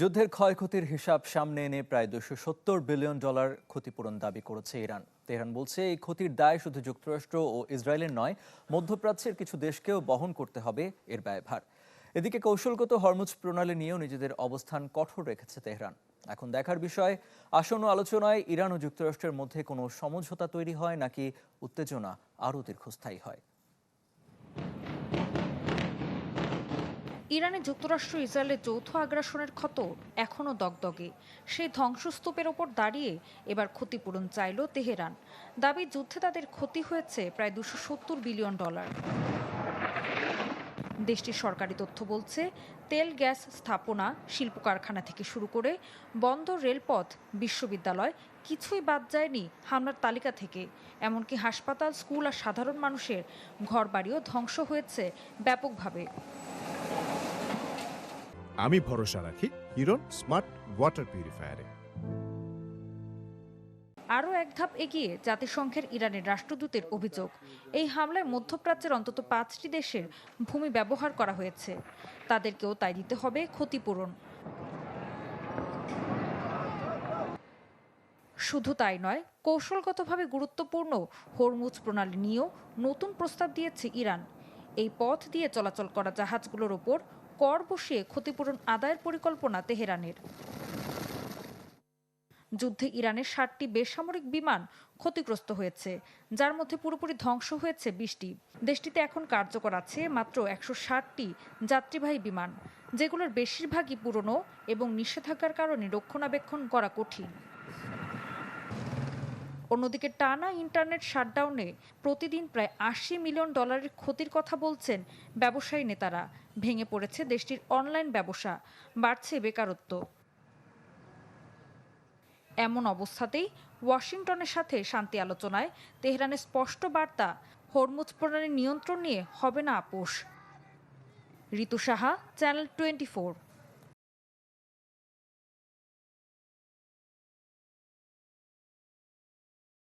যুদ্ধের ক্ষয়ক্ষতির হিসাব সামনে এনে প্রায় $270 বিলিয়ন ক্ষতিপূরণ দাবি করেছে ইরান। তেহরান বলছে এই ক্ষতির দায় শুধু যুক্তরাষ্ট্র ও ইসরায়েলের নয়, মধ্যপ্রাচ্যের কিছু দেশকেও বহন করতে হবে এর ব্যয়ভার। এদিকে কৌশলগত হরমুজ প্রণালী নিয়েও নিজেদের অবস্থান কঠোর রেখেছে তেহরান। এখন দেখার বিষয়, আসন্ন আলোচনায় ইরান ও যুক্তরাষ্ট্রের মধ্যে কোনো সমঝোতা তৈরি হয় নাকি উত্তেজনা আরও দীর্ঘস্থায়ী হয়। ইরানে যুক্তরাষ্ট্র ইসরায়েলের যৌথ আগ্রাসনের ক্ষত এখনও দগদগে। সেই ধ্বংসস্তূপের ওপর দাঁড়িয়ে এবার ক্ষতিপূরণ চাইল তেহরান। দাবি, যুদ্ধে তাদের ক্ষতি হয়েছে প্রায় $270 বিলিয়ন। দেশটির সরকারি তথ্য বলছে, তেল গ্যাস স্থাপনা, শিল্প কারখানা থেকে শুরু করে বন্দর, রেলপথ, বিশ্ববিদ্যালয় কিছুই বাদ যায়নি হামলার তালিকা থেকে। এমনকি হাসপাতাল, স্কুল আর সাধারণ মানুষের ঘরবাড়িও ধ্বংস হয়েছে ব্যাপকভাবে। আমি ভরসা রাখি হিরন স্মার্ট ওয়াটার পিউরিফায়ারে। আরও এক ধাপ এগিয়ে জাতিসংঘের ইরানের রাষ্ট্রদূতের অভিযোগ, এই হামলায় মধ্যপ্রাচ্যের অন্তত 5টি দেশের ভূমি ব্যবহার করা হয়েছে। তাদেরকেও তাই দিতে হবে ক্ষতিপূরণ। শুধু তাই নয়, কৌশলগতভাবে গুরুত্বপূর্ণ হরমুজ প্রণালী নিয়েও নতুন প্রস্তাব দিয়েছে ইরান। এই পথ দিয়ে চলাচল করা জাহাজগুলোর ওপর কর বসিয়ে ক্ষতিপূরণ আদায়ের পরিকল্পনা তেহরানের। যুদ্ধে ইরানের 60টি বেসামরিক বিমান ক্ষতিগ্রস্ত হয়েছে, যার মধ্যে পুরোপুরি ধ্বংস হয়েছে 20টি। দেশটিতে এখন কার্যকর আছে মাত্র 160টি যাত্রীবাহী বিমান, যেগুলোর বেশিরভাগই পুরনো এবং নিষেধাজ্ঞার কারণে রক্ষণাবেক্ষণ করা কঠিন। অন্যদিকে টানা ইন্টারনেট শাটডাউনে প্রতিদিন প্রায় $80 মিলিয়ন ক্ষতির কথা বলছেন ব্যবসায়ী নেতারা। ভেঙে পড়েছে দেশটির অনলাইন ব্যবসা, বাড়ছে বেকারত্ব। এমন অবস্থাতেই ওয়াশিংটনের সাথে শান্তি আলোচনায় তেহরানের স্পষ্ট বার্তা, হরমুজ প্রণালীর নিয়ন্ত্রণ নিয়ে হবে না আপোষ। ঋতু সাহা, চ্যানেল 24।